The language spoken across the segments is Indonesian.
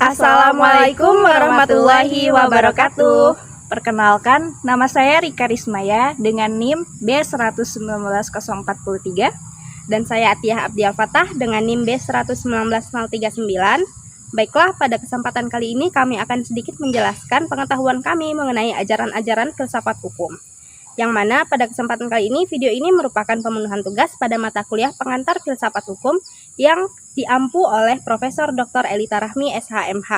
Assalamualaikum warahmatullahi wabarakatuh. Perkenalkan, nama saya Rika Rismaya dengan NIM B119043 dan saya Atiyah Abdial Fatah dengan NIM B119039. Baiklah, pada kesempatan kali ini kami akan sedikit menjelaskan pengetahuan kami mengenai ajaran-ajaran filsafat hukum. Yang mana pada kesempatan kali ini video ini merupakan pemenuhan tugas pada mata kuliah pengantar filsafat hukum yang diampu oleh Profesor Dr. Elita Rahmi SHMH.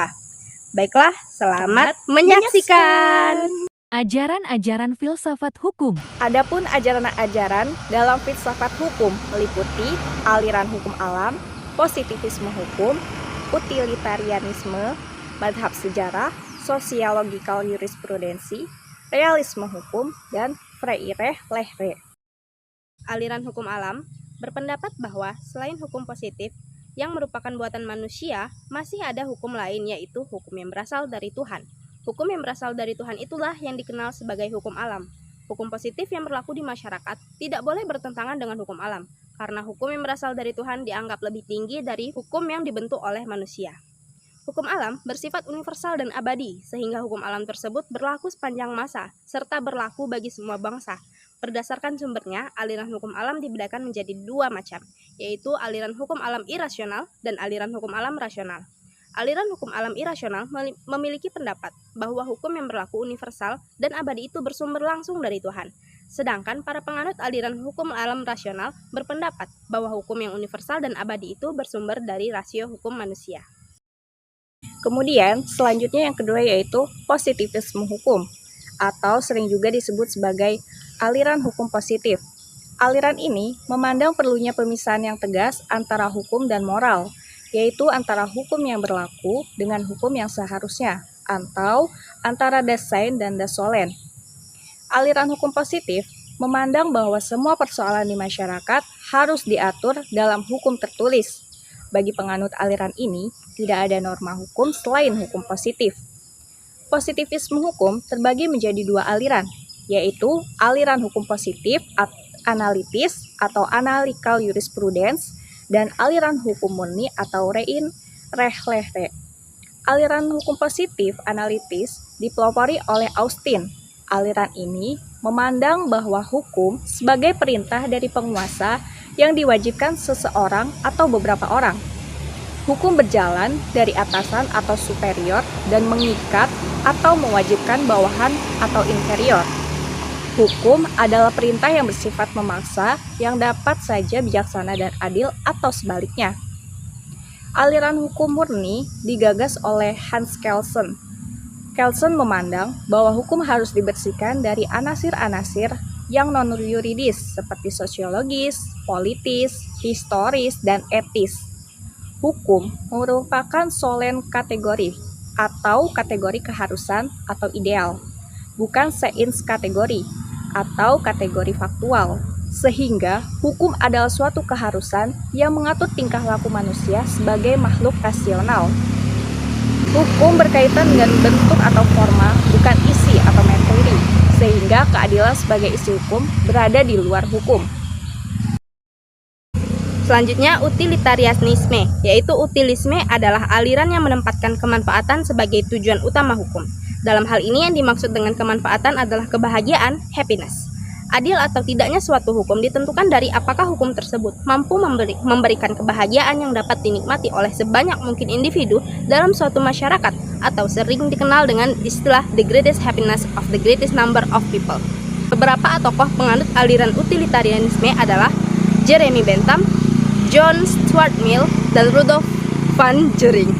Baiklah, selamat menyaksikan. Ajaran-ajaran filsafat hukum. Adapun ajaran-ajaran dalam filsafat hukum meliputi aliran hukum alam, positivisme hukum, utilitarianisme, madhab sejarah, sosiologikal jurisprudensi, realisme hukum, dan Freire Lehre. Aliran hukum alam berpendapat bahwa selain hukum positif yang merupakan buatan manusia, masih ada hukum lain, yaitu hukum yang berasal dari Tuhan. Hukum yang berasal dari Tuhan itulah yang dikenal sebagai hukum alam. Hukum positif yang berlaku di masyarakat tidak boleh bertentangan dengan hukum alam, karena hukum yang berasal dari Tuhan dianggap lebih tinggi dari hukum yang dibentuk oleh manusia. Hukum alam bersifat universal dan abadi, sehingga hukum alam tersebut berlaku sepanjang masa, serta berlaku bagi semua bangsa. Berdasarkan sumbernya, aliran hukum alam dibedakan menjadi dua macam, yaitu aliran hukum alam irasional dan aliran hukum alam rasional. Aliran hukum alam irasional memiliki pendapat bahwa hukum yang berlaku universal dan abadi itu bersumber langsung dari Tuhan. Sedangkan para penganut aliran hukum alam rasional berpendapat bahwa hukum yang universal dan abadi itu bersumber dari rasio hukum manusia. Kemudian, selanjutnya yang kedua yaitu positivisme hukum, atau sering juga disebut sebagai aliran hukum positif. Aliran ini memandang perlunya pemisahan yang tegas antara hukum dan moral, yaitu antara hukum yang berlaku dengan hukum yang seharusnya, atau antara das sein dan das solem. Aliran hukum positif memandang bahwa semua persoalan di masyarakat harus diatur dalam hukum tertulis. Bagi penganut aliran ini, tidak ada norma hukum selain hukum positif. Positivisme hukum terbagi menjadi dua aliran, yaitu aliran hukum positif analitis atau analytical jurisprudence dan aliran hukum murni atau Rein Lehre. Aliran hukum positif analitis dipelopori oleh Austin. Aliran ini memandang bahwa hukum sebagai perintah dari penguasa yang diwajibkan seseorang atau beberapa orang. Hukum berjalan dari atasan atau superior dan mengikat atau mewajibkan bawahan atau inferior. Hukum adalah perintah yang bersifat memaksa yang dapat saja bijaksana dan adil atau sebaliknya. Aliran hukum murni digagas oleh Hans Kelsen. Kelsen memandang bahwa hukum harus dibersihkan dari anasir-anasir yang non-yuridis seperti sosiologis, politis, historis, dan etis. Hukum merupakan solen kategori atau kategori keharusan atau ideal, bukan seins kategori atau kategori faktual, sehingga hukum adalah suatu keharusan yang mengatur tingkah laku manusia sebagai makhluk rasional. Hukum berkaitan dengan bentuk atau forma, bukan isi atau materi, sehingga keadilan sebagai isi hukum berada di luar hukum. Selanjutnya, utilitarianisme, yaitu utilisme adalah aliran yang menempatkan kemanfaatan sebagai tujuan utama hukum. Dalam hal ini yang dimaksud dengan kemanfaatan adalah kebahagiaan, happiness. Adil atau tidaknya suatu hukum ditentukan dari apakah hukum tersebut mampu memberikan kebahagiaan yang dapat dinikmati oleh sebanyak mungkin individu dalam suatu masyarakat, atau sering dikenal dengan istilah the greatest happiness of the greatest number of people. Beberapa tokoh penganut aliran utilitarianisme adalah Jeremy Bentham, John Stuart Mill, dan Rudolf van Jering.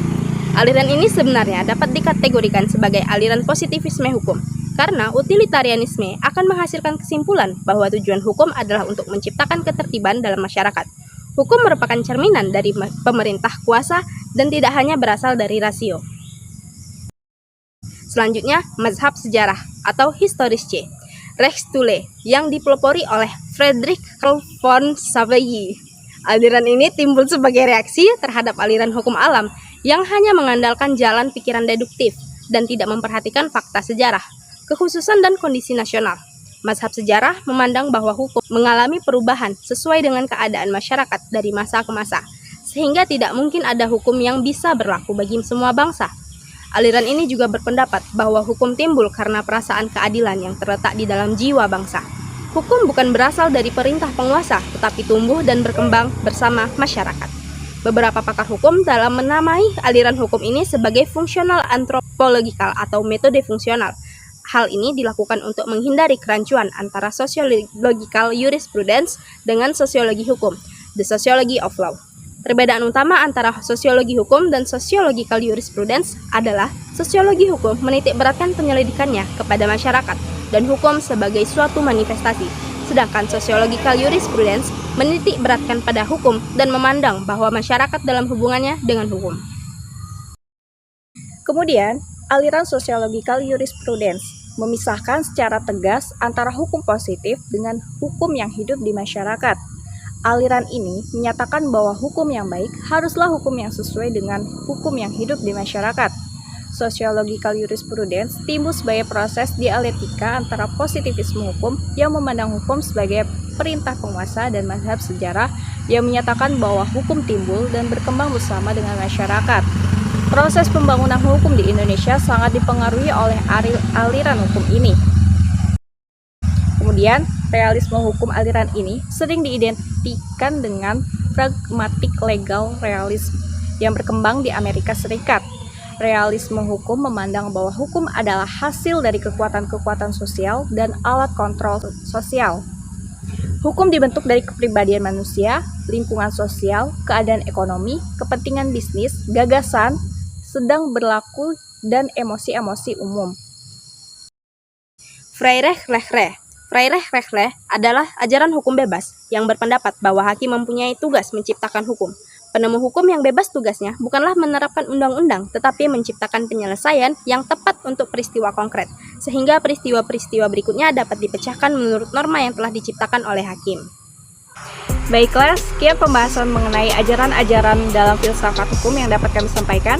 Aliran ini sebenarnya dapat dikategorikan sebagai aliran positivisme hukum, karena utilitarianisme akan menghasilkan kesimpulan bahwa tujuan hukum adalah untuk menciptakan ketertiban dalam masyarakat. Hukum merupakan cerminan dari pemerintah kuasa dan tidak hanya berasal dari rasio. Selanjutnya, mazhab sejarah atau Historische Rechtsstudie yang dipelopori oleh Friedrich Karl von Savery. Aliran ini timbul sebagai reaksi terhadap aliran hukum alam yang hanya mengandalkan jalan pikiran deduktif dan tidak memperhatikan fakta sejarah, kekhususan dan kondisi nasional. Mazhab sejarah memandang bahwa hukum mengalami perubahan sesuai dengan keadaan masyarakat dari masa ke masa, sehingga tidak mungkin ada hukum yang bisa berlaku bagi semua bangsa. Aliran ini juga berpendapat bahwa hukum timbul karena perasaan keadilan yang terletak di dalam jiwa bangsa. Hukum bukan berasal dari perintah penguasa, tetapi tumbuh dan berkembang bersama masyarakat. Beberapa pakar hukum dalam menamai aliran hukum ini sebagai fungsional antropologikal atau metode fungsional. Hal ini dilakukan untuk menghindari kerancuan antara sociological jurisprudence dengan sosiologi hukum, the sociology of law. Perbedaan utama antara sosiologi hukum dan sociological jurisprudence adalah sosiologi hukum menitik beratkan penyelidikannya kepada masyarakat dan hukum sebagai suatu manifestasi, sedangkan sociological jurisprudence menitik beratkan pada hukum dan memandang bahwa masyarakat dalam hubungannya dengan hukum. Kemudian, aliran sociological jurisprudence memisahkan secara tegas antara hukum positif dengan hukum yang hidup di masyarakat. Aliran ini menyatakan bahwa hukum yang baik haruslah hukum yang sesuai dengan hukum yang hidup di masyarakat. Sociological jurisprudence timbul sebagai proses dialektika antara positivisme hukum yang memandang hukum sebagai perintah penguasa dan mazhab sejarah yang menyatakan bahwa hukum timbul dan berkembang bersama dengan masyarakat. Proses pembangunan hukum di Indonesia sangat dipengaruhi oleh aliran hukum ini. Kemudian, realisme hukum aliran ini sering diidentikan dengan pragmatic legal realism yang berkembang di Amerika Serikat. Realisme hukum memandang bahwa hukum adalah hasil dari kekuatan-kekuatan sosial dan alat kontrol sosial. Hukum dibentuk dari kepribadian manusia, lingkungan sosial, keadaan ekonomi, kepentingan bisnis, gagasan, sedang berlaku, dan emosi-emosi umum. Freirecht-Lehre adalah ajaran hukum bebas yang berpendapat bahwa hakim mempunyai tugas menciptakan hukum. Penemu hukum yang bebas tugasnya bukanlah menerapkan undang-undang, tetapi menciptakan penyelesaian yang tepat untuk peristiwa konkret, sehingga peristiwa-peristiwa berikutnya dapat dipecahkan menurut norma yang telah diciptakan oleh hakim. Baiklah, sekian pembahasan mengenai ajaran-ajaran dalam filsafat hukum yang dapat kami sampaikan.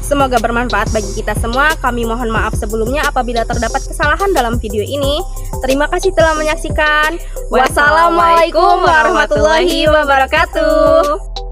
Semoga bermanfaat bagi kita semua. Kami mohon maaf sebelumnya apabila terdapat kesalahan dalam video ini. Terima kasih telah menyaksikan. Wassalamualaikum warahmatullahi wabarakatuh.